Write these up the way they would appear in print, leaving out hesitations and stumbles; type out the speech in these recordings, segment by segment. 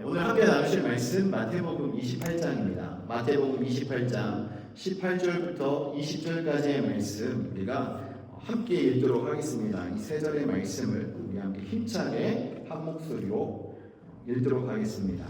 오늘 함께 나누실 말씀 마태복음 28장입니다. 마태복음 28장 18절부터 20절까지의 말씀 우리가 함께 읽도록 하겠습니다. 이 세 절의 말씀을 우리 함께 힘차게 한 목소리로 읽도록 하겠습니다.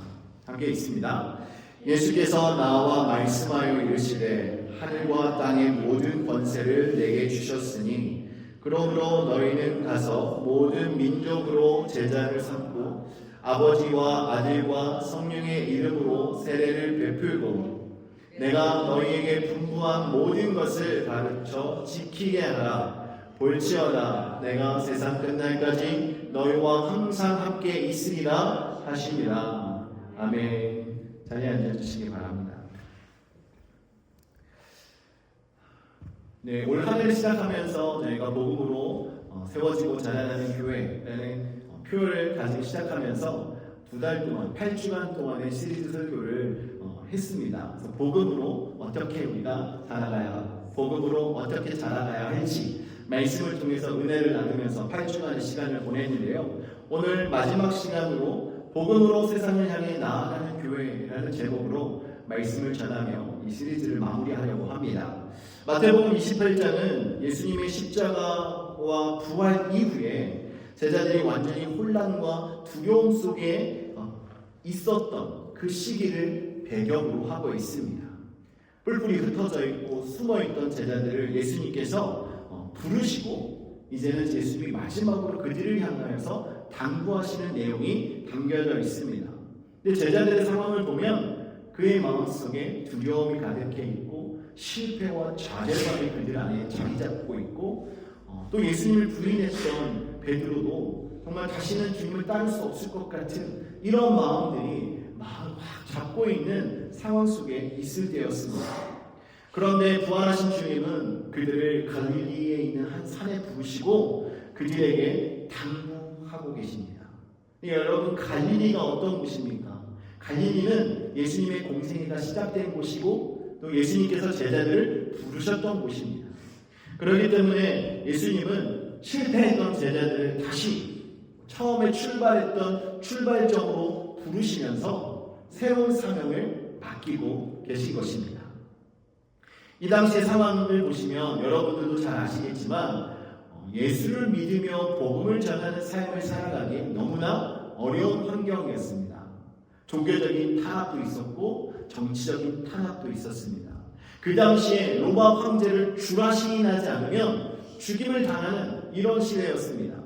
함께 읽습니다. 예수께서 나와 말씀하여 이르시되 하늘과 땅의 모든 권세를 내게 주셨으니 그러므로 너희는 가서 모든 민족으로 제자를 삼고 아버지와 아들과 성령의 이름으로 세례를 베풀고 내가 너희에게 분부한 모든 것을 가르쳐 지키게 하라. 볼지어다 내가 세상 끝날까지 너희와 항상 함께 있으리라 하시니라. 아멘. 자리에 앉아주시기 바랍니다. 네, 올 한 해를 시작하면서 저희가 복음으로 세워지고 자라나는 교회라는 표를 가지고 시작하면서 2달 동안 8주간 동안의 시리즈 설교를 했습니다. 그래서 복음으로 어떻게 우리가 자라가야, 복음으로 어떻게 자라가야 할지 말씀을 통해서 은혜를 나누면서 8주간의 시간을 보냈는데요. 오늘 마지막 시간으로 복음으로 세상을 향해 나아가는 교회라는 제목으로 말씀을 전하며 이 시리즈를 마무리하려고 합니다. 마태복음 28장은 예수님의 십자가와 부활 이후에 제자들이 완전히 혼란과 두려움 속에 있었던 그 시기를 배경으로 하고 있습니다. 뿔뿔이 흩어져 있고 숨어있던 제자들을 예수님께서 부르시고 이제는 예수님이 마지막으로 그들을 향하여서 당부하시는 내용이 담겨져 있습니다. 근데 제자들의 상황을 보면 그의 마음속에 두려움이 가득해 있고 실패와 좌절감이 그들 안에 자리 잡고 있고 또 예수님을 부인했던 베드로도 정말 다시는 주님을 따를 수 없을 것 같은 이런 마음들이 마음을 확 잡고 있는 상황 속에 있을 때였습니다. 그런데 부활하신 주님은 그들을 갈릴리에 있는 한 산에 부르시고 그들에게 당부하고 계십니다. 여러분, 갈릴리가 어떤 곳입니까? 갈릴리는 예수님의 공생애가 시작된 곳이고 또 예수님께서 제자들을 부르셨던 곳입니다. 그렇기 때문에 예수님은 실패했던 제자들을 다시 처음에 출발했던 출발점으로 부르시면서 새로운 사명을 맡기고 계신 것입니다. 이 당시의 상황을 보시면 여러분들도 잘 아시겠지만 예수를 믿으며 복음을 전하는 삶을 살아가기 너무나 어려운 환경이었습니다. 종교적인 탄압도 있었고 정치적인 탄압도 있었습니다. 그 당시에 로마 황제를 주라 시인하지 않으면 죽임을 당하는 이런 시대였습니다.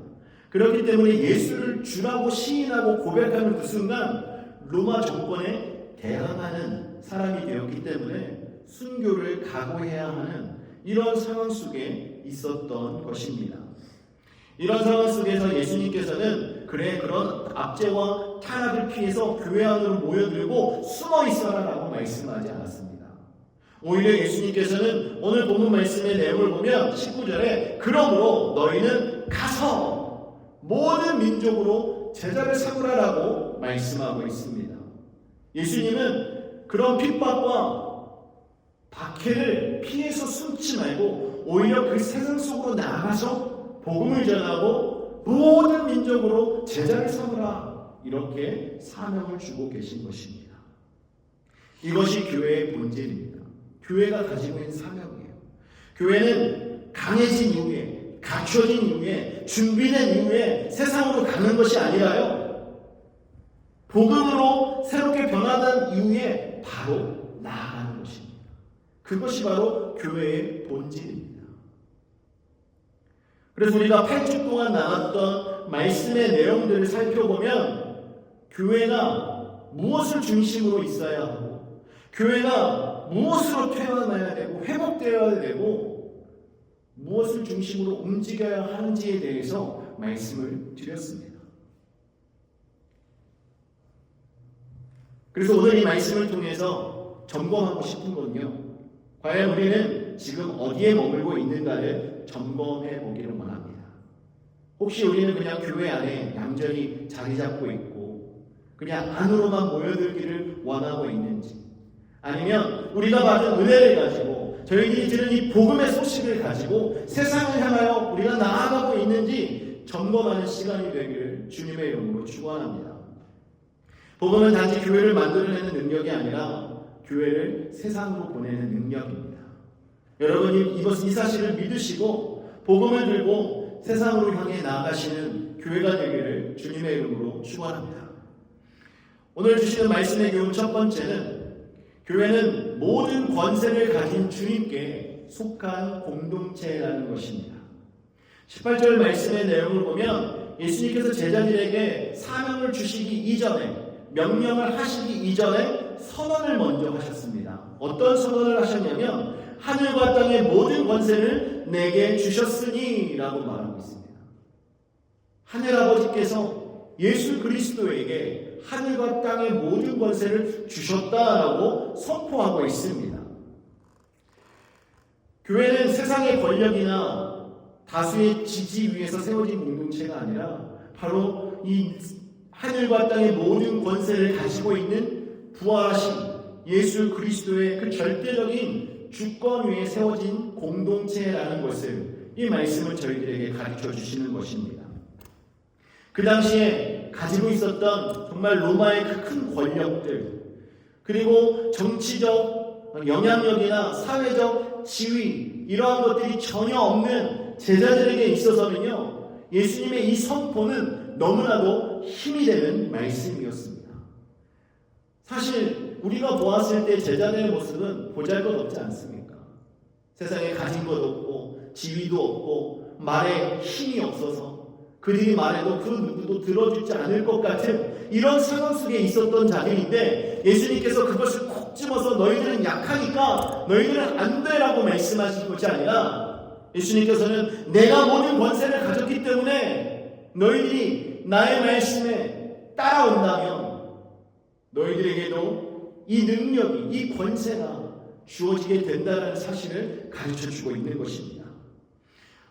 그렇기 때문에 예수를 주라고 시인하고 고백하는 그 순간 로마 정권에 대항하는 사람이 되었기 때문에 순교를 각오해야 하는 이런 상황 속에 있었던 것입니다. 이런 상황 속에서 예수님께서는 그런 압제와 탄압을 피해서 교회 안으로 모여들고 숨어 있어라라고 말씀하지 않았습니다. 오히려 예수님께서는 오늘 본문 말씀의 내용을 보면 19절에 그러므로 너희는 가서 모든 민족으로 제자를 삼으라라고 말씀하고 있습니다. 예수님은 그런 핍박과 박해를 피해서 숨지 말고 오히려 그 세상 속으로 나가서 복음을 전하고 모든 민족으로 제자를 삼으라 이렇게 사명을 주고 계신 것입니다. 이것이 교회의 본질입니다. 교회가 가지고 있는 사명이에요. 교회는 강해진 이후에, 갖춰진 이후에, 준비된 이후에 세상으로 가는 것이 아니라요. 복음으로 새롭게 변화된 이후에 바로 나아가는 것입니다. 그것이 바로 교회의 본질입니다. 그래서 우리가 8주 동안 나눴던 말씀의 내용들을 살펴보면 교회가 무엇을 중심으로 있어야 하고 교회가 무엇으로 태어나야 되고 회복되어야 되고 무엇을 중심으로 움직여야 하는지에 대해서 말씀을 드렸습니다. 그래서 오늘 이 말씀을 통해서 점검하고 싶은 건요. 과연 우리는 지금 어디에 머물고 있는가를 점검해 보기를 원합니다. 혹시 우리는 그냥 교회 안에 얌전히 자리 잡고 있고 그냥 안으로만 모여들기를 원하고 있는지 아니면 우리가 받은 은혜를 가지고 저희들이 들은 이 복음의 소식을 가지고 세상을 향하여 우리가 나아가고 있는지 점검하는 시간이 되기를 주님의 이름으로 축원합니다. 복음은 단지 교회를 만들어내는 능력이 아니라 교회를 세상으로 보내는 능력입니다. 여러분, 이 사실을 믿으시고 복음을 들고 세상으로 향해 나아가시는 교회가 되기를 주님의 이름으로 축원합니다. 오늘 주시는 말씀의 교훈 첫 번째는 교회는 모든 권세를 가진 주님께 속한 공동체라는 것입니다. 18절 말씀의 내용을 보면 예수님께서 제자들에게 사명을 주시기 이전에, 명령을 하시기 이전에 선언을 먼저 하셨습니다. 어떤 선언을 하셨냐면 하늘과 땅의 모든 권세를 내게 주셨으니 라고 말하고 있습니다. 하늘아버지께서 예수 그리스도에게 하늘과 땅의 모든 권세를 주셨다라고 선포하고 있습니다. 교회는 세상의 권력이나 다수의 지지 위에서 세워진 공동체가 아니라 바로 이 하늘과 땅의 모든 권세를 가지고 있는 부활하신 예수 그리스도의 그 절대적인 주권 위에 세워진 공동체라는 것을 이 말씀은 저희들에게 가르쳐 주시는 것입니다. 그 당시에 가지고 있었던 정말 로마의 그 큰 권력들, 그리고 정치적 영향력이나 사회적 지위, 이러한 것들이 전혀 없는 제자들에게 있어서는요, 예수님의 이 선포는 너무나도 힘이 되는 말씀이었습니다. 사실 우리가 보았을 때 제자들의 모습은 보잘것없지 않습니까? 세상에 가진 것 없고 지위도 없고 말에 힘이 없어서 그들이 말해도 그 누구도 들어주지 않을 것 같은 이런 상황 속에 있었던 자들인데, 예수님께서 그것을 콕 집어서 너희들은 약하니까 너희들은 안 되라고 말씀하신 것이 아니라, 예수님께서는 내가 모든 권세를 가졌기 때문에 너희들이 나의 말씀에 따라온다면 너희들에게도 이 능력이, 이 권세가 주어지게 된다는 사실을 가르쳐주고 있는 것입니다.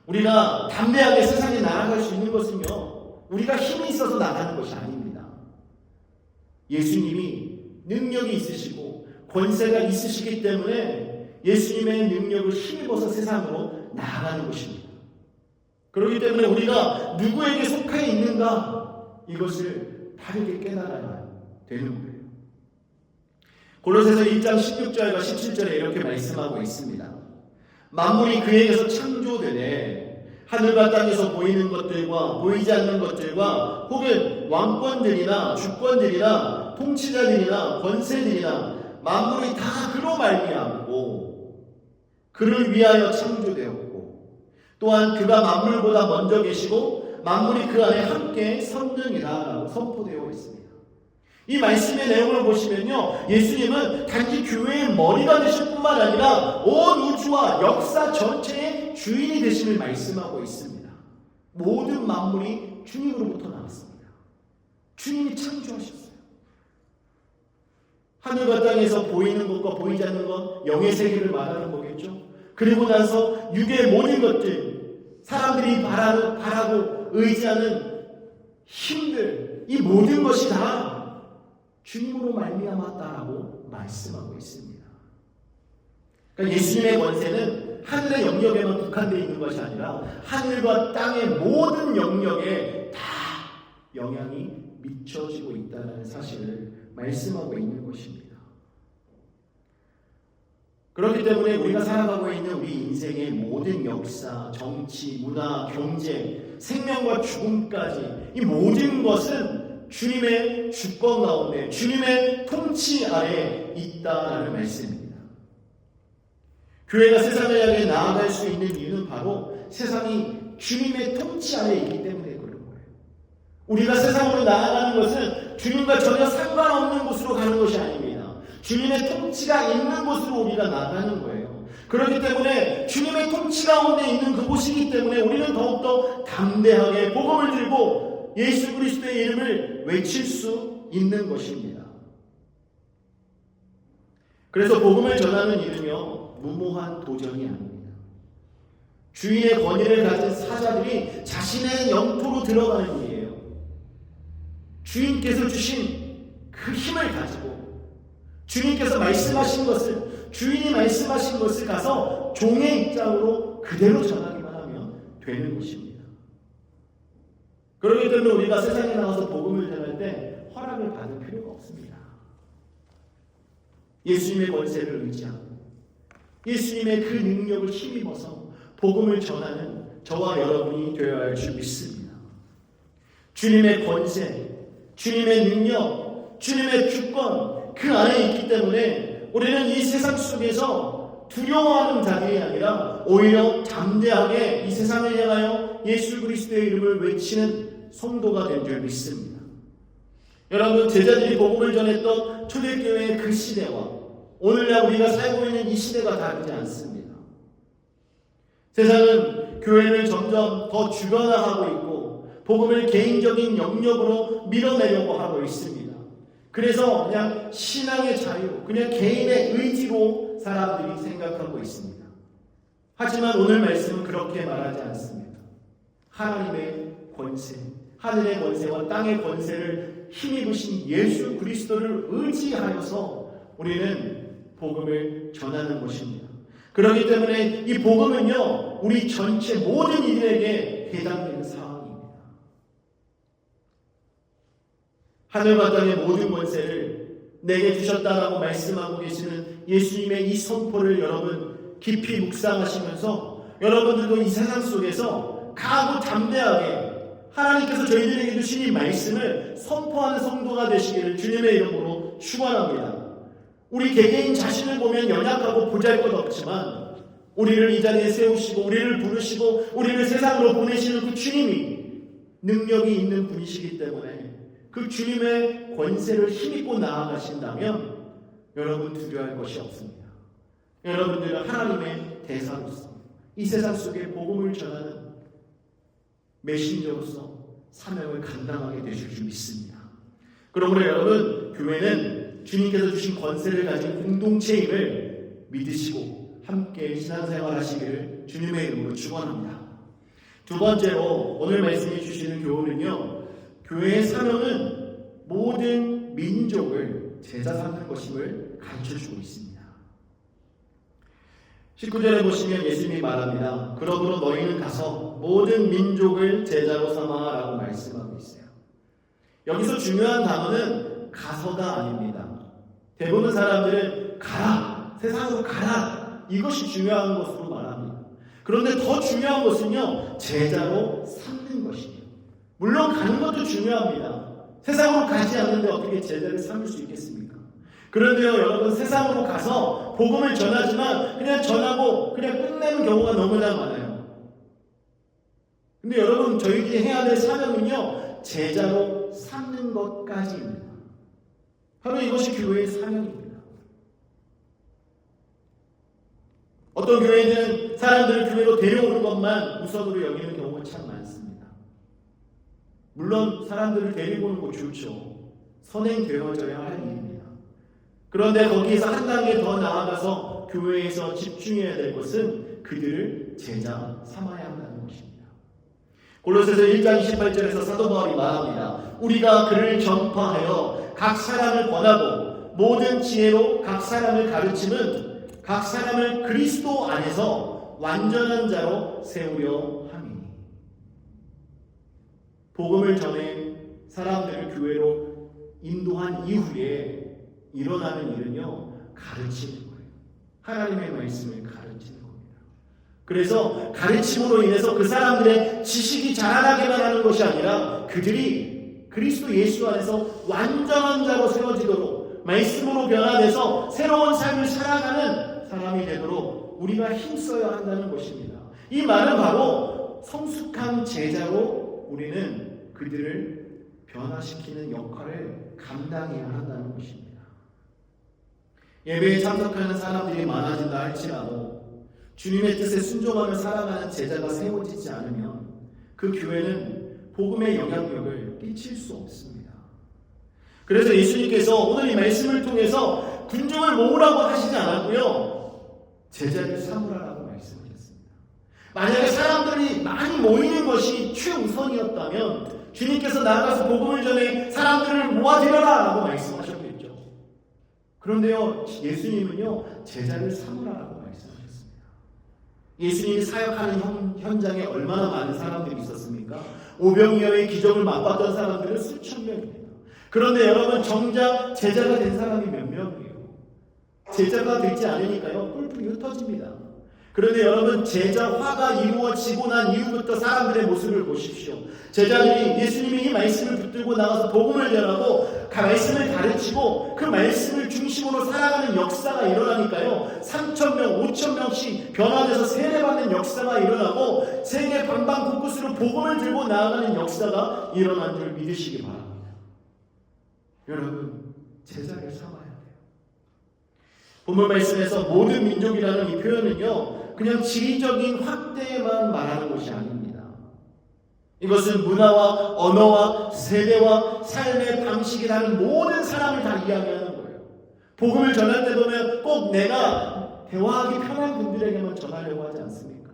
우리가 담대하게 세상에 나아갈 수 있는 것은요, 우리가 힘이 있어서 나가는 것이 아닙니다. 예수님이 능력이 있으시고 권세가 있으시기 때문에 예수님의 능력을 힘입어서 세상으로 나아가는 것입니다. 그렇기 때문에 우리가 누구에게 속해 있는가, 이것을 바르게 깨달아야 되는 거예요. 골로새서 1장 16절과 17절에 이렇게 말씀하고 있습니다. 만물이 그에게서 창조되네 하늘과 땅에서 보이는 것들과 보이지 않는 것들과 혹은 왕권들이나 주권들이나 통치자들이나 권세들이나 만물이 다 그로 말미암고 그를 위하여 창조되었고 또한 그가 만물보다 먼저 계시고 만물이 그 안에 함께 선능이라 라고 선포되어 있습니다. 이 말씀의 내용을 보시면요, 예수님은 단지 교회의 머리가 되실 뿐만 아니라 온 우주와 역사 전체의 주인이 되심을 말씀하고 있습니다. 모든 만물이 주님으로부터 나왔습니다. 주님이 창조하셨어요. 하늘과 땅에서 보이는 것과 보이지 않는 것, 영의 세계를 말하는 거겠죠. 그리고 나서 육의 모든 것들, 사람들이 바라고 의지하는 힘들, 이 모든 것이 다 주님으로 말미암았다라고 말씀하고 있습니다. 그러니까 예수님의 권세는 하늘의 영역에만 국한되어 있는 것이 아니라 하늘과 땅의 모든 영역에 다 영향이 미쳐지고 있다는 사실을 말씀하고 있는 것입니다. 그렇기 때문에 우리가 살아가고 있는 우리 인생의 모든 역사, 정치, 문화, 경제, 생명과 죽음까지 이 모든 것은 주님의 주권 가운데, 주님의 통치 아래에 있다라는 말씀입니다. 교회가 세상을 향해 나아갈 수 있는 이유는 바로 세상이 주님의 통치 아래에 있기 때문에 그런 거예요. 우리가 세상으로 나아가는 것은 주님과 전혀 상관없는 곳으로 가는 것이 아닙니다. 주님의 통치가 있는 곳으로 우리가 나아가는 거예요. 그렇기 때문에 주님의 통치 가운데 있는 그곳이기 때문에 우리는 더욱더 담대하게 복음을 들고 예수 그리스도의 이름을 외칠 수 있는 것입니다. 그래서 복음을 전하는 일은요, 무모한 도전이 아닙니다. 주인의 권위를 가진 사자들이 자신의 영토로 들어가는 일이에요. 주인께서 주신 그 힘을 가지고 주님께서 말씀하신 것을, 주인이 말씀하신 것을 가서 종의 입장으로 그대로 전하기만 하면 되는 것입니다. 그렇기 때문에 우리가 세상에 나가서 복음을 전할 때 허락을 받을 필요가 없습니다. 예수님의 권세를 의지하고 예수님의 그 능력을 힘입어서 복음을 전하는 저와 여러분이 되어야 할 줄 믿습니다. 주님의 권세, 주님의 능력, 주님의 주권 그 안에 있기 때문에 우리는 이 세상 속에서 두려워하는 자들이 아니라 오히려 담대하게 이 세상을 향하여 예수 그리스도의 이름을 외치는 성도가 된 줄 믿습니다. 여러분, 제자들이 복음을 전했던 초대교회의 그 시대와 오늘날 우리가 살고 있는 이 시대가 다르지 않습니다. 세상은 교회를 점점 더 주변화하고 있고 복음을 개인적인 영역으로 밀어내려고 하고 있습니다. 그래서 그냥 신앙의 자유, 그냥 개인의 의지로 사람들이 생각하고 있습니다. 하지만 오늘 말씀은 그렇게 말하지 않습니다. 하나님의 권세, 하늘의 권세와 땅의 권세를 힘입으신 예수 그리스도를 의지하여서 우리는 복음을 전하는 것입니다. 그렇기 때문에 이 복음은요, 우리 전체 모든 이들에게 해당되는 사항입니다. 하늘과 땅의 모든 권세를 내게 주셨다라고 말씀하고 계시는 예수님의 이 선포를 여러분 깊이 묵상하시면서 여러분들도 이 세상 속에서 강하고 담대하게 하나님께서 저희들에게 주신 이 말씀을 선포하는 성도가 되시기를 주님의 이름으로 축원합니다. 우리 개개인 자신을 보면 연약하고 보잘것없지만 우리를 이 자리에 세우시고 우리를 부르시고 우리를 세상으로 보내시는 그 주님이 능력이 있는 분이시기 때문에 그 주님의 권세를 힘입고 나아가신다면 여러분 두려워할 것이 없습니다. 여러분들은 하나님의 대사로서 이 세상 속에 복음을 전하는 메신저로서 사명을 감당하게 되실 줄 믿습니다. 그러므로 여러분, 교회는 주님께서 주신 권세를 가진 공동체임을 믿으시고 함께 신앙생활 하시기를 주님의 이름으로 축원합니다. 두 번째로 오늘 말씀해 주시는 교훈은요, 교회의 사명은 모든 민족을 제자 삼는 것임을 가르쳐주고 있습니다. 19절에 보시면 예수님이 말합니다. 그러므로 너희는 가서 모든 민족을 제자로 삼아라고 말씀하고 있어요. 여기서 중요한 단어는 가서가 아닙니다. 대부분 사람들은 가라, 세상으로 가라, 이것이 중요한 것으로 말합니다. 그런데 더 중요한 것은요, 제자로 삼는 것이에요. 물론 가는 것도 중요합니다. 세상으로 가지 않는데 어떻게 제자를 삼을 수 있겠습니까? 그런데요, 여러분, 세상으로 가서 복음을 전하지만 그냥 전하고 그냥 끝내는 경우가 너무나 많아요. 근데 여러분, 저희들이 해야 될 사명은요, 제자로 삼는 것까지입니다. 바로 이것이 교회의 사명입니다. 어떤 교회는 사람들을 교회로 데려오는 것만 우선으로 여기는 경우가 참 많습니다. 물론 사람들을 데리고 오는 거 좋죠. 선행되어져야 할 일입니다. 그런데 거기에서 한 단계 더 나아가서 교회에서 집중해야 될 것은 그들을 제자 삼아야 한다는 것입니다. 골로새서 1장 28절에서 사도 바울이 말합니다. 우리가 그를 전파하여 각 사람을 권하고 모든 지혜로 각 사람을 가르치는 각 사람을 그리스도 안에서 완전한 자로 세우려 함이니. 복음을 전해 사람들을 교회로 인도한 이후에 일어나는 일은요, 가르치는 거예요. 하나님의 말씀을 가르치는 겁니다. 그래서 가르침으로 인해서 그 사람들의 지식이 자라나게만 하는 것이 아니라 그들이 그리스도 예수 안에서 완전한 자로 세워지도록 말씀으로 변화돼서 새로운 삶을 살아가는 사람이 되도록 우리가 힘써야 한다는 것입니다. 이 말은 바로 성숙한 제자로 우리는 그들을 변화시키는 역할을 감당해야 한다는 것입니다. 예배에 참석하는 사람들이 많아진다 할지라도 주님의 뜻에 순종하며 살아가는 제자가 세워지지 않으면 그 교회는 복음의 영향력을 끼칠 수 없습니다. 그래서 예수님께서 오늘 이 말씀을 통해서 군중을 모으라고 하시지 않았고요, 제자를 삼으라고 말씀하셨습니다. 만약에 사람들이 많이 모이는 것이 최우선이었다면 주님께서 나아가서 복음을 전해 사람들을 모아들여라 라고 말씀하셨겠죠. 그런데요, 예수님은요, 제자를 삼으라고 말씀하셨습니다. 예수님이 사역하는 현장에 얼마나 많은 사람들이 있었습니까? 오병이어의 기적을 맛봤던 사람들은 수천 명입니다. 그런데 여러분 정작 제자가 된 사람이 몇 명이에요? 제자가 되지 않으니까요 뿔뿔이 흩어집니다. 그런데 여러분 제자화가 이루어지고 난 이후부터 사람들의 모습을 보십시오. 제자들이 예수님이 이 말씀을 붙들고 나가서 복음을 전하고 그 말씀을 가르치고 그 말씀을 중심으로 살아가는 역사가 일어나니까요 3,000명, 5,000명씩 변화돼서 세례받는 역사가 일어나고 세계 방방 곳곳으로 복음을 들고 나아가는 역사가 일어난 줄 믿으시기 바랍니다. 여러분 제자를 삼아야 돼요. 본문 말씀에서 모든 민족이라는 이 표현은요 그냥 지리적인 확대만 말하는 것이 아닙니다. 이것은 문화와 언어와 세대와 삶의 방식이라는 모든 사람을 다 이야기하는 거예요. 복음을 전할 때 보면 꼭 내가 대화하기 편한 분들에게만 전하려고 하지 않습니까?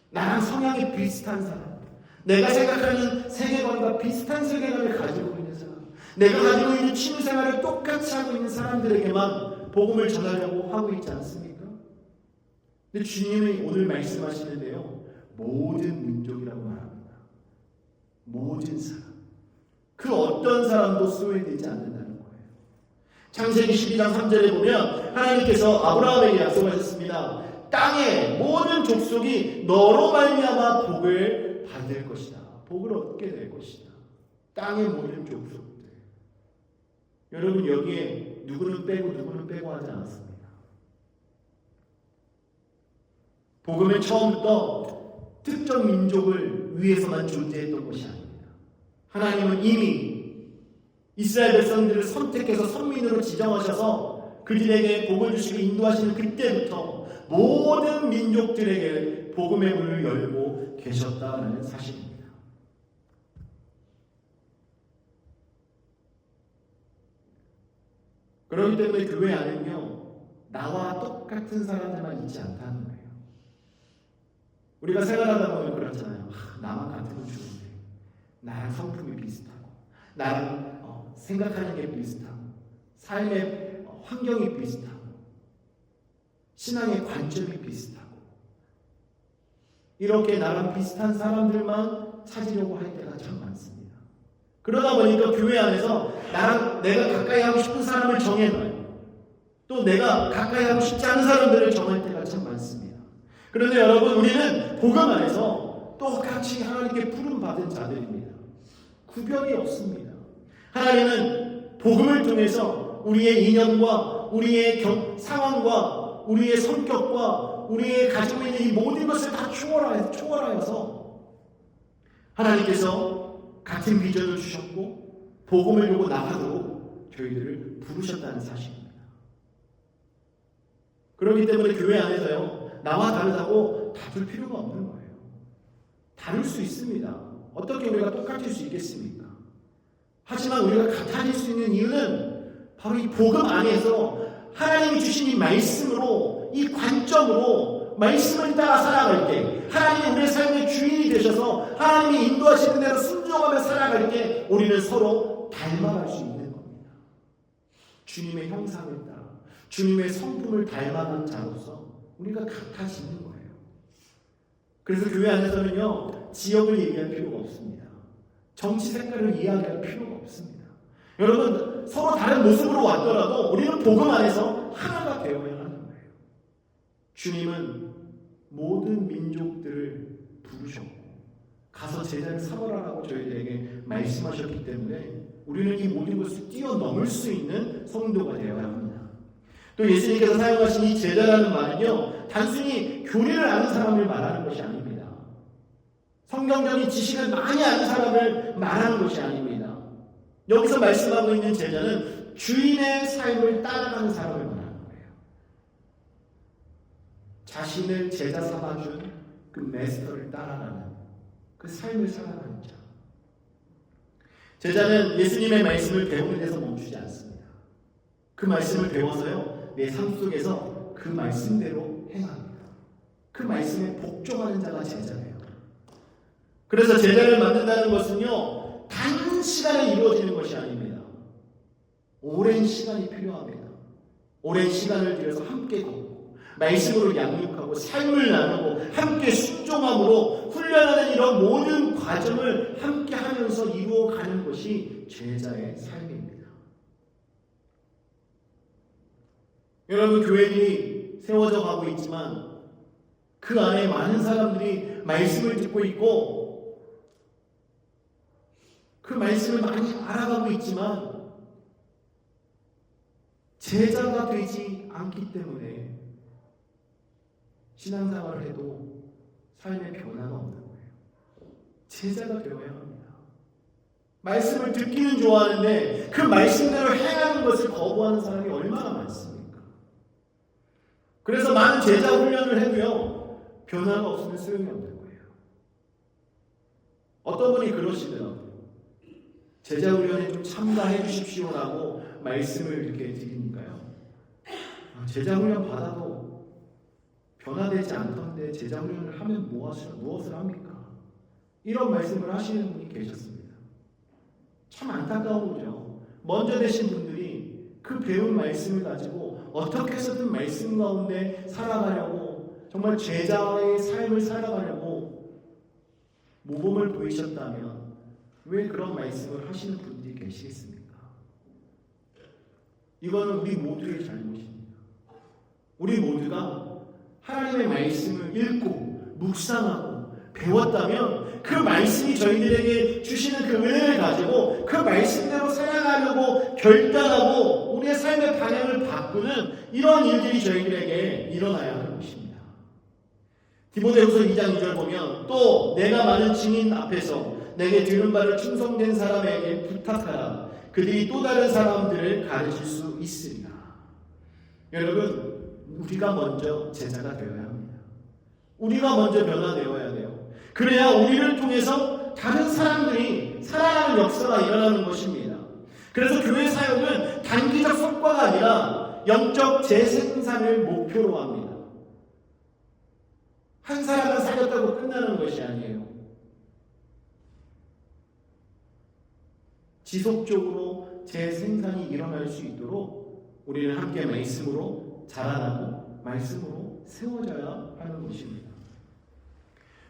나랑 성향이 비슷한 사람, 내가 생각하는 세계관과 비슷한 세계관을 가지고 있는 사람, 내가 가지고 있는 취미생활을 똑같이 하고 있는 사람들에게만 복음을 전하려고 하고 있지 않습니까? 근데 주님이 오늘 말씀하시는데요 모든 민족이라고 말합니다. 모든 사람, 그 어떤 사람도 소외되지 않는다는 거예요. 창세기 12장 3절에 보면 하나님께서 아브라함에게 약속하셨습니다. 땅의 모든 족속이 너로 말미암아 복을 받을 것이다. 복을 얻게 될 것이다. 땅의 모든 족속들. 여러분 여기에 누구는 빼고 하지 않았습니다. 복음은 처음부터 특정 민족을 위해서만 존재했던 것이 아닙니다. 하나님은 이미 이스라엘 백성들을 선택해서 선민으로 지정하셔서 그들에게 복을 주시고 인도하시는 그때부터 모든 민족들에게 복음의 문을 열고 계셨다는 사실입니다. 그렇기 때문에 교회 안에는요 나와 똑같은 사람들만 있지 않다는 거예요. 우리가 생활하다 보면 그렇잖아요. 나만 같으면 좋은데 나랑 성품이 비슷하고 나랑 생각하는 게 비슷하고 삶의 환경이 비슷하고 신앙의 관점이 비슷하고 이렇게 나랑 비슷한 사람들만 찾으려고 할 때가 참 많습니다. 그러다 보니까 교회 안에서 내가 가까이 하고 싶은 사람을 정해놔요. 또 내가 가까이 하고 싶지 않은 사람들을 정할 때가 참 많습니다. 그런데 여러분 우리는 복음 안에서 똑같이 하나님께 부름받은 자들입니다. 구별이 없습니다. 하나님은 복음을 통해서 우리의 인연과 우리의 상황과 우리의 성격과 우리의 가지고 있는 이 모든 것을 다 초월하여서 하나님께서 같은 비전을 주셨고 복음을 들고 나가도록 저희들을 부르셨다는 사실입니다. 그렇기 때문에 교회 안에서요 나와 다르다고 다툴 필요가 없는 거예요. 다를 수 있습니다. 어떻게 우리가 똑같을 수 있겠습니까? 하지만 우리가 같아질 수 있는 이유는 바로 이 복음 안에서 하나님이 주신 이 말씀으로 이 관점으로 말씀을 따라 살아갈 때 하나님이 우리의 삶의 주인이 되셔서 하나님이 인도하시는 대로 순종하며 살아갈 때 우리는 서로 닮아갈 수 있는 겁니다. 주님의 형상을 따라 주님의 성품을 닮아가는 자로서 우리가 같아지는 거예요. 그래서 교회 안에서는요 지역을 얘기할 필요가 없습니다. 정치 색깔을 이야기할 필요가 없습니다. 여러분 서로 다른 모습으로 왔더라도 우리는 복음 안에서 하나가 되어야 하는 거예요. 주님은 모든 민족들을 부르셨고 가서 제자를 삼으라고 저희들에게 말씀하셨기 때문에 우리는 이 모든 것을 뛰어넘을 수 있는 성도가 되어야 합니다. 또 예수님께서 사용하신 이 제자라는 말은요 단순히 교리를 아는 사람을 말하는 것이 아닙니다. 성경적인 지식을 많이 아는 사람을 말하는 것이 아닙니다. 여기서 말씀하고 있는 제자는 주인의 삶을 따라가는 사람을 말하는 거예요. 자신을 제자 삼아준 그 마스터를 따라가는 그 삶을 살아가는 자. 제자는 예수님의 말씀을 배우는 데서 멈추지 않습니다. 그 말씀을 배워서요 내 삶 속에서 그 말씀대로 행합니다. 그 말씀에 복종하는 자가 제자예요. 그래서 제자를 만든다는 것은요 단시간에 이루어지는 것이 아닙니다. 오랜 시간이 필요합니다. 오랜 시간을 들여서 함께 걷고 말씀으로 양육하고 삶을 나누고 함께 순종함으로 훈련하는 이런 모든 과정을 함께 하면서 이루어가는 것이 제자의 삶입니다. 여러분, 교회들이 세워져 가고 있지만 그 안에 많은 사람들이 말씀을 듣고 있고 그 말씀을 많이 알아가고 있지만 제자가 되지 않기 때문에 신앙생활을 해도 삶의 변화가 없는 거예요. 제자가 되어야 합니다. 말씀을 듣기는 좋아하는데 그 말씀대로 행하는 것을 거부하는 사람이 얼마나 많습니까? 그래서 많은 제자 훈련을 해도요, 변화가 없으면 소용이 없는 거예요. 어떤 분이 그러시더라고요. 제자 훈련에 좀 참가해 주십시오라고 말씀을 이렇게 드리니까요. 제자 훈련 받아도 변화되지 않던데 제자 훈련을 하면 무엇을 합니까? 이런 말씀을 하시는 분이 계셨습니다. 참 안타까운 거죠. 먼저 되신 분들이 그 배운 말씀을 가지고 어떻게 해서든 말씀 가운데 살아가려고, 정말 제자의 삶을 살아가려고 모범을 보이셨다면 왜 그런 말씀을 하시는 분들이 계시겠습니까? 이거는 우리 모두의 잘못입니다. 우리 모두가 하나님의 말씀을 읽고 묵상하고 배웠다면 그 말씀이 저희들에게 주시는 그 은혜를 가지고 그 말씀대로 살아가려고 결단하고 우리의 삶의 방향을 바꾸는 이러한 일들이 저희들에게 일어나야 하는 것입니다. 디모데후서 2장 2절 보면, 또 내가 많은 증인 앞에서 내게 들은 바를 충성된 사람에게 부탁하라. 그들이 또 다른 사람들을 가르칠 수 있으리라. 여러분, 우리가 먼저 제자가 되어야 합니다. 우리가 먼저 변화되어야 돼요. 그래야 우리를 통해서 다른 사람들이 살아가는 역사가 일어나는 것입니다. 그래서 교회 사역은 단기적 성과가 아니라 영적 재생산을 목표로 합니다. 한 사람을 살렸다고 끝나는 것이 아니에요. 지속적으로 재생산이 일어날 수 있도록 우리는 함께 말씀으로 자라나고 말씀으로 세워져야 하는 것입니다.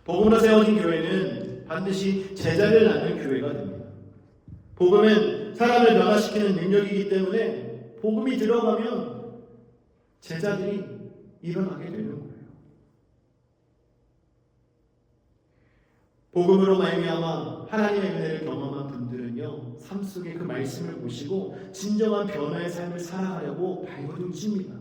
복음으로 세워진 교회는 반드시 제자를 낳는 교회가 됩니다. 복음은 사람을 변화시키는 능력이기 때문에 복음이 들어가면 제자들이 일어나게 되는 거예요. 복음으로 말미암아 하나님의 은혜를 경험한 분들은요, 삶 속에 그 말씀을 보시고 진정한 변화의 삶을 살아가려고 발버둥 칩니다.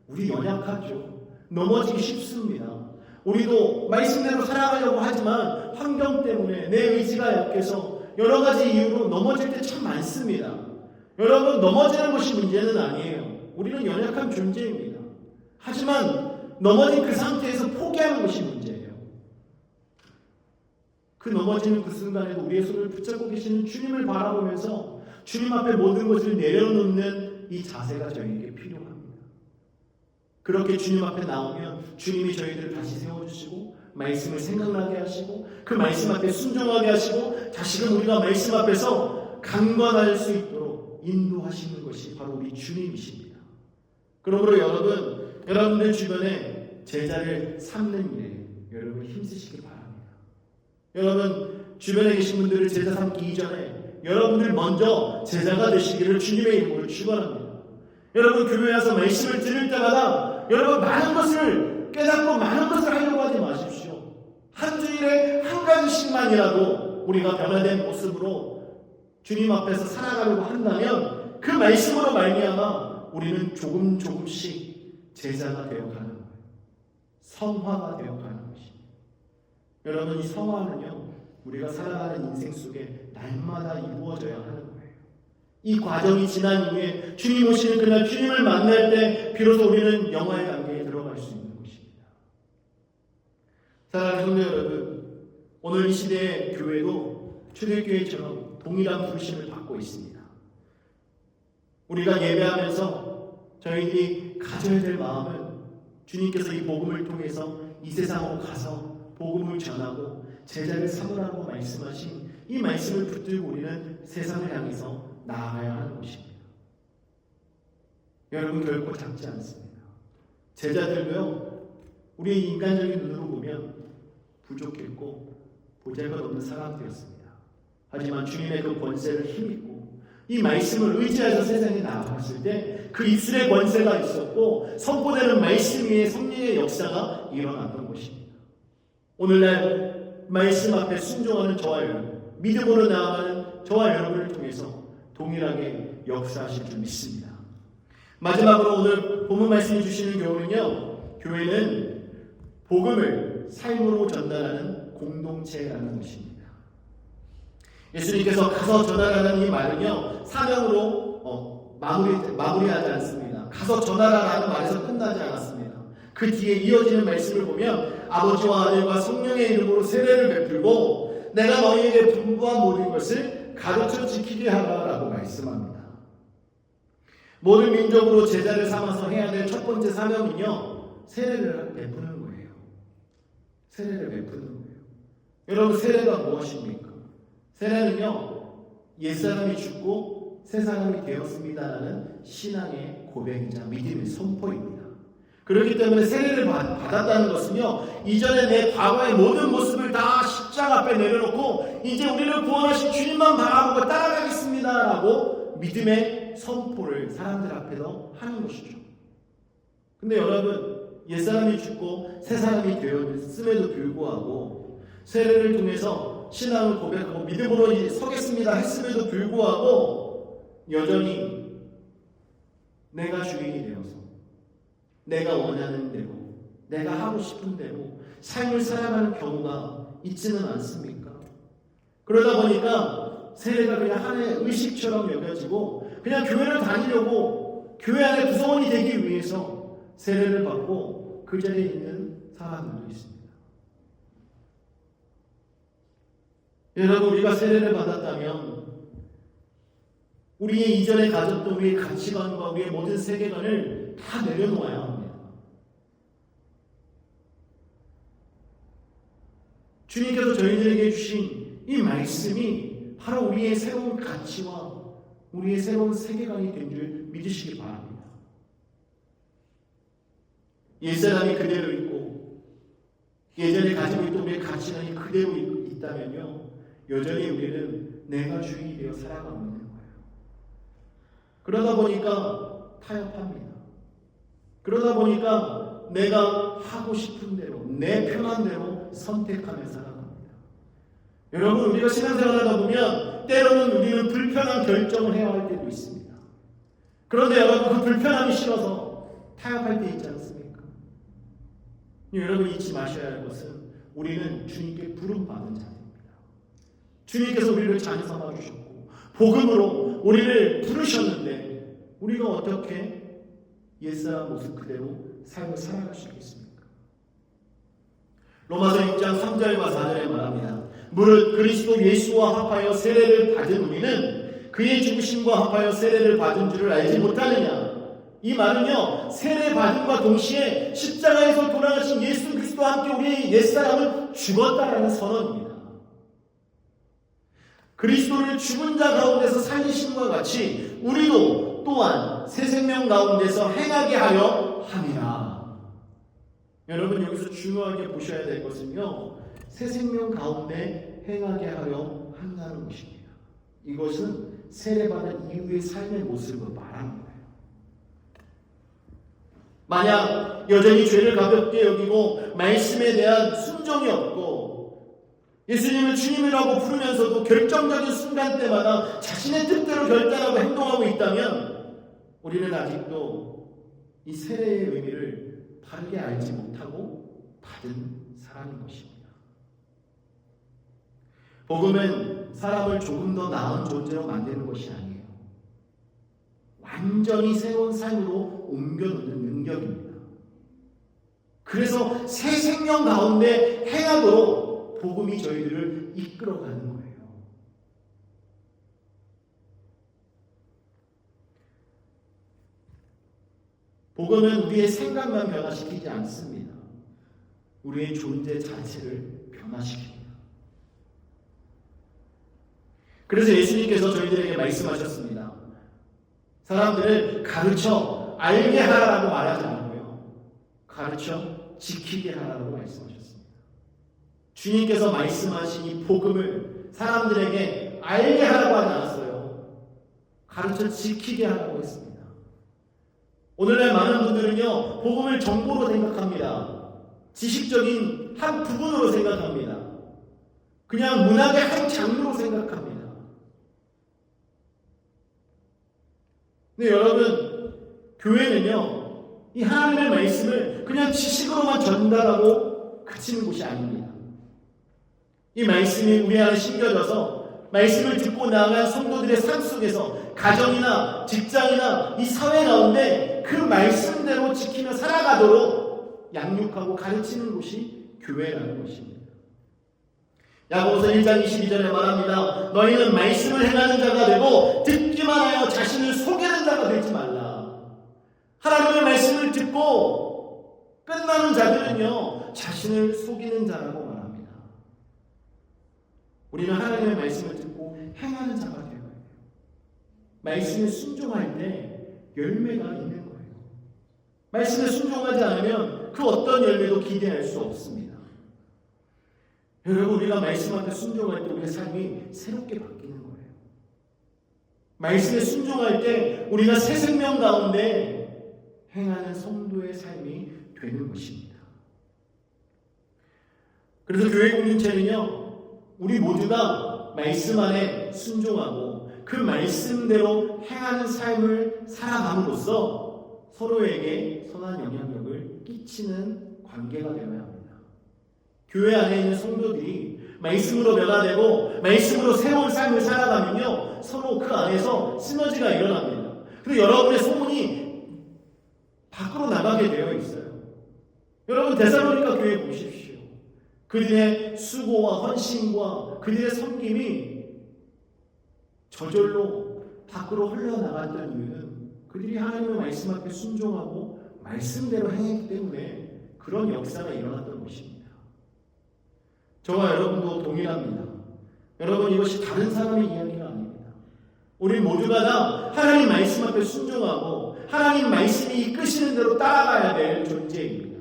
우리 연약하죠. 넘어지기 쉽습니다. 우리도 말씀대로 살아가려고 하지만 환경 때문에 내 의지가 약해서 여러 가지 이유로 넘어질 때 참 많습니다. 여러분, 넘어지는 것이 문제는 아니에요. 우리는 연약한 존재입니다. 하지만 넘어진 그 상태에서 포기하는 것이 문제예요. 그 넘어지는 그 순간에도 우리의 손을 붙잡고 계시는 주님을 바라보면서 주님 앞에 모든 것을 내려놓는 이 자세가 저희에게 필요합니다. 그렇게 주님 앞에 나오면 주님이 저희들을 다시 세워주시고 말씀을 생각나게 하시고 그 말씀 앞에 순종하게 하시고 다시금 우리가 말씀 앞에서 강건할 수 있도록 인도하시는 것이 바로 우리 주님이십니다. 그러므로 여러분들 주변에 제자를 삼는 일에 여러분 힘쓰시기 바랍니다. 여러분 주변에 계신 분들을 제자 삼기 이전에 여러분들 먼저 제자가 되시기를 주님의 이름으로 축원합니다. 여러분 교회에 와서 말씀을 들을 때마다 여러분 많은 것을 깨닫고 많은 것을 하려고 하지 마십시오. 한 주일에 한 가지씩만이라도 우리가 변화된 모습으로 주님 앞에서 살아가려고 한다면 그 말씀으로 말미암아 우리는 조금씩 제자가 되어가는 거예요. 성화가 되어가는 것입니다. 여러분 이 성화는요 우리가 살아가는 인생 속에 날마다 이루어져야 하는 거예요. 이 과정이 지난 이후에 주님 오시는 그날 주님을 만날 때 비로소 우리는 영화의 관계에 들어갈 수 있는 것입니다. 사랑하는 성도 여러분, 오늘 이 시대의 교회도 초대교회처럼 동일한 부르심을 받고 있습니다. 우리가 예배하면서 저희들이 가져야 될 마음은 주님께서 이 복음을 통해서 이 세상으로 가서 복음을 전하고 제자를 삼으라고 말씀하신 이 말씀을 붙들고 우리는 세상을 향해서 나아가야 하는 것입니다. 여러분 결코 작지 않습니다. 제자들도요 우리의 인간적인 눈으로 보면 부족했고 보잘것없는 사람들이었습니다. 하지만 주님의 그 권세를 힘입고 이 말씀을 의지해서 세상에 나아갔을 때 그 입술의 권세가 있었고 선포되는 말씀 위에 성령의 역사가 일어났던 것입니다. 오늘날 말씀 앞에 순종하는 저와 여러분, 믿음으로 나아가는 저와 여러분을 통해서 동일하게 역사하실 줄 믿습니다. 마지막으로 오늘 본문 말씀이 주시는 교훈은요, 교회는 복음을 삶으로 전달하는 공동체라는 것입니다. 예수님께서 가서 전하라는 이 말은요, 사명으로 마무리하지 않습니다. 가서 전하라라는 말에서 끝나지 않았습니다. 그 뒤에 이어지는 말씀을 보면 아버지와 아들과 성령의 이름으로 세례를 베풀고 내가 너희에게 분부한 모든 것을 가르쳐 지키게 하라라고 말씀합니다. 모든 민족으로 제자를 삼아서 해야 될 첫 번째 사명은요, 세례를 베푸는 거예요. 세례를 베푸는 거예요. 여러분, 세례가 무엇입니까? 세례는요, 옛사람이 죽고 새 사람이 되었습니다라는 신앙의 고백이자 믿음의 선포입니다. 그렇기 때문에 세례를 받았다는 것은요, 이전에 내 과거의 모든 모습을 다 십자가 앞에 내려놓고 이제 우리를 구원하신 주님만 바라보고 따라가겠습니다라고 믿음의 선포를 사람들 앞에서 하는 것이죠. 근데 여러분, 옛사람이 죽고 새 사람이 되었음에도 불구하고 세례를 통해서 신앙을 고백하고 믿음으로 서겠습니다 했음에도 불구하고 여전히 내가 주인이 되어서 내가 원하는 대로 내가 하고 싶은 대로 삶을 살아가는 경우가 있지는 않습니까? 그러다 보니까 세례가 그냥 하나의 의식처럼 여겨지고 그냥 교회를 다니려고 교회 안에 구성원이 되기 위해서 세례를 받고 그 자리에 있는 사람들도 있습니다. 여러분, 우리가 세례를 받았다면 우리의 이전에 가졌던 우리의 가치관과 우리의 모든 세계관을 다 내려놓아야 합니다. 주님께서 저희들에게 주신 이 말씀이 바로 우리의 새로운 가치와 우리의 새로운 세계관이 된 줄 믿으시기 바랍니다. 옛사람이 그대로 있고 예전에 가지고 있던 우리의 가치관이 그대로 있다면요, 여전히 우리는 내가 주인이 되어 살아가고 있는 거예요. 그러다 보니까 타협합니다. 그러다 보니까 내가 하고 싶은 대로 내 편한 대로 선택하며 살아갑니다. 여러분, 우리가 신앙생활하다 보면 때로는 우리는 불편한 결정을 해야 할 때도 있습니다. 그런데 여러분, 그 불편함이 싫어서 타협할 때 있지 않습니까? 여러분, 잊지 마셔야 할 것은 우리는 주님께 부름받은 자입니다. 주님께서 우리를 자녀 삼아 주셨고 복음으로 우리를 부르셨는데 우리가 어떻게 옛사람 모습 그대로 삶을 살아갈 수 있겠습니까? 로마서 6장 3절과 4절에 말합니다. 무릇 그리스도 예수와 합하여 세례를 받은 우리는 그의 죽으심과 합하여 세례를 받은 줄을 알지 못하느냐. 이 말은요, 세례 받음과 동시에 십자가에서 돌아가신 예수 그리스도와 함께 우리의 옛사람은 죽었다라는 선언입니다. 그리스도를 죽은 자 가운데서 살리심과 같이 우리도 또한 새 생명 가운데서 행하게 하려 함이라. 여러분, 여기서 중요하게 보셔야 될 것은요, 새 생명 가운데 행하게 하려 한다는 것입니다. 이것은 세례받은 이후의 삶의 모습을 말하는 거예요. 만약 여전히 죄를 가볍게 여기고 말씀에 대한 순종이 없고 예수님을 주님이라고 부르면서도 결정적인 순간 때마다 자신의 뜻대로 결단하고 행동하고 있다면 우리는 아직도 이 세례의 의미를 바르게 알지 못하고 받은 사람인 것입니다. 복음은 사람을 조금 더 나은 존재로 만드는 것이 아니에요. 완전히 새로운 삶으로 옮겨놓는 능력입니다. 그래서 새 생명 가운데 행하도록 복음이 저희들을 이끌어가는 거예요. 복음은 우리의 생각만 변화시키지 않습니다. 우리의 존재 자체를 변화시킵니다. 그래서 예수님께서 저희들에게 말씀하셨습니다. 사람들을 가르쳐 알게 하라고 말하지 않고요, 가르쳐 지키게 하라고 말씀하셨습니다. 주님께서 말씀하신 이 복음을 사람들에게 알게 하라고 하지 않았어요. 가르쳐 지키게 하라고 했습니다. 오늘날 많은 분들은요, 복음을 정보로 생각합니다. 지식적인 한 부분으로 생각합니다. 그냥 문학의 한 장르로 생각합니다. 근데 여러분, 교회는요, 이 하나님의 말씀을 그냥 지식으로만 전달하고 그치는 곳이 아닙니다. 이 말씀이 우리 안에 심겨져서 말씀을 듣고 나아간 성도들의 삶 속에서 가정이나 직장이나 이 사회 가운데 그 말씀대로 지키며 살아가도록 양육하고 가르치는 곳이 교회라는 것입니다. 야고보서 1장 22절에 말합니다. 너희는 말씀을 행하는 자가 되고 듣기만 하여 자신을 속이는 자가 되지 말라. 하나님의 말씀을 듣고 끝나는 자들은요, 자신을 속이는 자라고 말합니다. 우리는 하나님의 말씀을 듣고 행하는 자가 되어야 돼요. 말씀에 순종할 때 열매가 있는 거예요. 말씀에 순종하지 않으면 그 어떤 열매도 기대할 수 없습니다. 여러분, 우리가 말씀 앞에 순종할 때 우리의 삶이 새롭게 바뀌는 거예요. 말씀에 순종할 때 우리가 새 생명 가운데 행하는 성도의 삶이 되는 것입니다. 그래서 교회 공동체는요, 우리 모두가 말씀 안에 순종하고 그 말씀대로 행하는 삶을 살아감으로써 서로에게 선한 영향력을 끼치는 관계가 되어야 합니다. 교회 안에 있는 성도들이 말씀으로 변화되고 말씀으로 새로운 삶을 살아가면요, 서로 그 안에서 시너지가 일어납니다. 그리고 여러분의 소문이 밖으로 나가게 되어 있어요. 여러분, 데살로니가 교회 보십시오. 그들의 수고와 헌신과 그들의 섬김이 저절로 밖으로 흘러나갔던 이유는 그들이 하나님의 말씀 앞에 순종하고 말씀대로 행했기 때문에 그런 역사가 일어났던 것입니다. 저와 여러분도 동일합니다. 여러분, 이것이 다른 사람의 이야기가 아닙니다. 우리 모두가 다 하나님 말씀 앞에 순종하고 하나님 말씀이 이끄시는 대로 따라가야 될 존재입니다.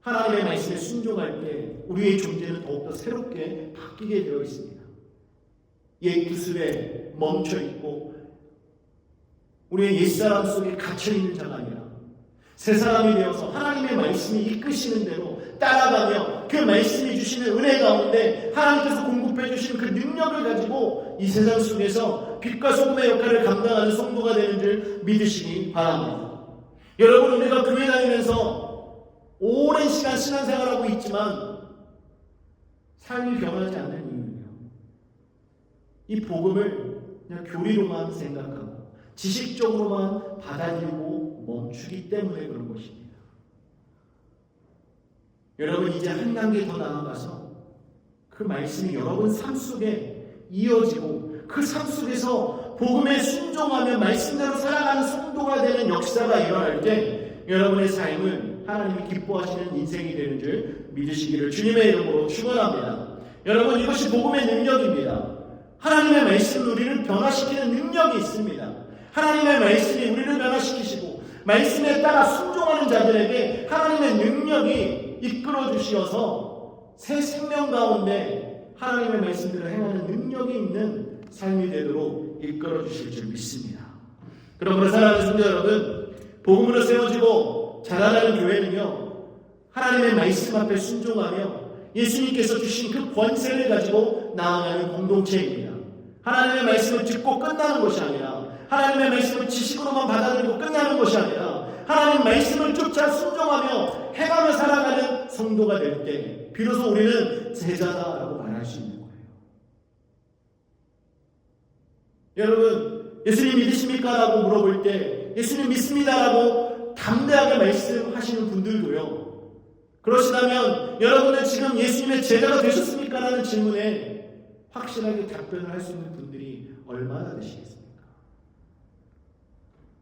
하나님의 말씀에 순종할 때 우리의 존재는 더욱더 새롭게 바뀌게 되어 있습니다. 옛 구습에 멈춰있고 우리의 옛사람 속에 갇혀있는 자가 아니라 새 사람이 되어서 하나님의 말씀이 이끄시는 대로 따라가며 그 말씀이 주시는 은혜 가운데 하나님께서 공급해 주시는 그 능력을 가지고 이 세상 속에서 빛과 소금의 역할을 감당하는 성도가 되는 줄 믿으시기 바랍니다. 여러분, 우리가 교회 다니면서 오랜 시간 신앙생활하고 있지만 삶이 변하지 않는 이유는요, 이 복음을 그냥 교리로만 생각하고 지식적으로만 받아들이고 멈추기 때문에 그런 것입니다. 여러분, 이제 한 단계 더 나아가서 그 말씀이 여러분 삶 속에 이어지고 그 삶 속에서 복음에 순종하며 말씀대로 살아가는 성도가 되는 역사가 일어날 때 여러분의 삶은 하나님이 기뻐하시는 인생이 되는 줄 믿으시기를 주님의 이름으로 축원합니다. 여러분, 이것이 복음의 능력입니다. 하나님의 말씀은 우리를 변화시키는 능력이 있습니다. 하나님의 말씀이 우리를 변화시키시고 말씀에 따라 순종하는 자들에게 하나님의 능력이 이끌어 주시어서 새 생명 가운데 하나님의 말씀대로 행하는 능력이 있는 삶이 되도록 이끌어 주실 줄 믿습니다. 그러므로 사랑하는 성도 여러분, 복음으로 세워지고 자라나는 교회는요, 하나님의 말씀 앞에 순종하며 예수님께서 주신 그 권세를 가지고 나아가는 공동체입니다. 하나님의 말씀을 듣고 끝나는 것이 아니라 하나님의 말씀을 지식으로만 받아들이고 끝나는 것이 아니라 하나님 말씀을 쫓아 순종하며 행하며 살아가는 성도가 될 때 비로소 우리는 제자다라고 말할 수 있는 거예요. 여러분, 예수님 믿으십니까? 라고 물어볼 때 예수님 믿습니다라고 담대하게 말씀하시는 분들도요, 그러시다면 여러분은 지금 예수님의 제자가 되셨습니까? 라는 질문에 확실하게 답변을 할 수 있는 분들이 얼마나 되시겠습니까?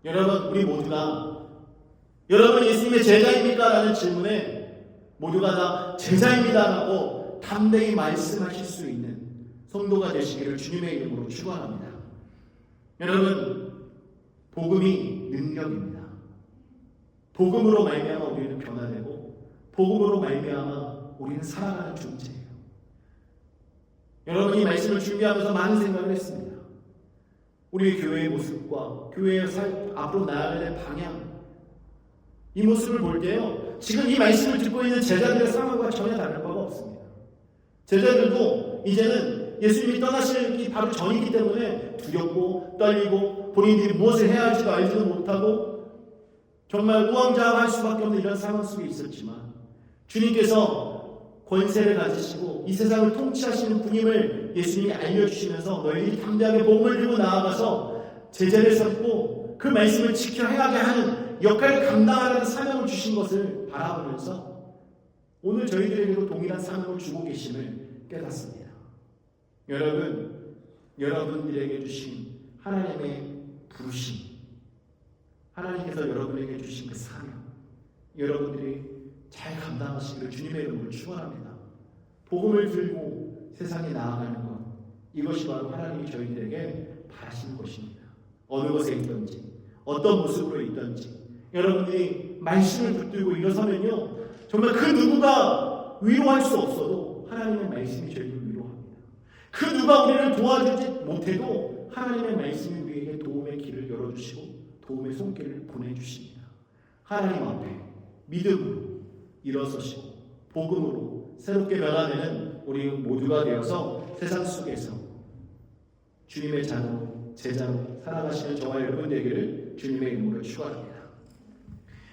여러분, 우리 모두가 여러분 예수님의 제자입니까? 라는 질문에 모두가 다 제자입니다 라고 담대히 말씀하실 수 있는 성도가 되시기를 주님의 이름으로 축원합니다. 여러분, 복음이 능력입니다. 복음으로 말미암아 우리는 변화되고 복음으로 말미암아 우리는 살아가는 존재예요. 여러분이 말씀을 준비하면서 많은 생각을 했습니다. 우리 교회의 모습과 교회의 앞으로 나아가야 될 방향, 이 모습을 볼 때요, 지금 이 말씀을 듣고 있는 제자들의 상황과 전혀 다를 바가 없습니다. 제자들도 이제는 예수님이 떠나시기 바로 전이기 때문에 두렵고 떨리고 본인들이 무엇을 해야 할지도 알지도 못하고 정말 우왕좌왕할 수밖에 없는 이런 상황 속에 있었지만, 주님께서 권세를 가지시고 이 세상을 통치하시는 분임을 예수님이 알려주시면서 너희들이 담대하게 복음을 들고 나아가서 제자를 삼고 그 말씀을 지켜 행하게 하는 역할을 감당하라는 사명을 주신 것을 바라보면서 오늘 저희들에게도 동일한 사명을 주고 계심을 깨닫습니다. 여러분들에게 주신 하나님의 부르심, 하나님께서 여러분에게 주신 그 사명, 여러분들이 잘 감당하시기를 주님의 이름으로 축원합니다. 복음을 들고 세상에 나아가는 것, 이것이 바로 하나님이 저희들에게 바라시는 것입니다. 어느 곳에 있든지 어떤 모습으로 있든지 여러분들이 말씀을 붙들고 일어서면요, 정말 그 누구가 위로할 수 없어도 하나님의 말씀이 저희를 위로합니다. 그 누가 우리를 도와주지 못해도 하나님의 말씀이 우리에게 도움의 길을 열어주시고 도움의 손길을 보내주십니다. 하나님 앞에 믿음으로 일어서시고 복음으로 새롭게 변화되는 우리 모두가 되어서 세상 속에서 주님의 자녀로 제자로 살아가시는 저와 여러분 되기를 주님의 이름으로 축원합니다.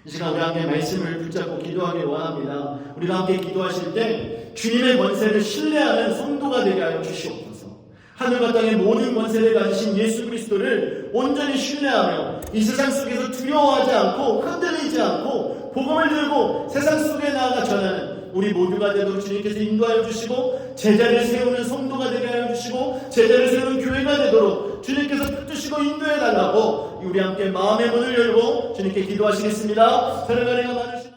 이 시간 우리 함께 말씀을 붙잡고 기도하길 원합니다. 우리가 함께 기도하실 때 주님의 권세를 신뢰하는 성도가 되게 하여 주시옵소서. 하늘과 땅의 모든 권세를 가지신 예수 그리스도를 온전히 신뢰하며 이 세상 속에서 두려워하지 않고 흔들리지 않고 복음을 들고 세상 속에 나아가 전하는 우리 모두가 되도록 주님께서 인도하여 주시고 제자를 세우는 성도가 되게 하여 주시고 제자를 세우는 교회가 되도록 주님께서 붙드시고 인도해 달라고 우리 함께 마음의 문을 열고 주님께 기도하시겠습니다. 사랑하는 하나님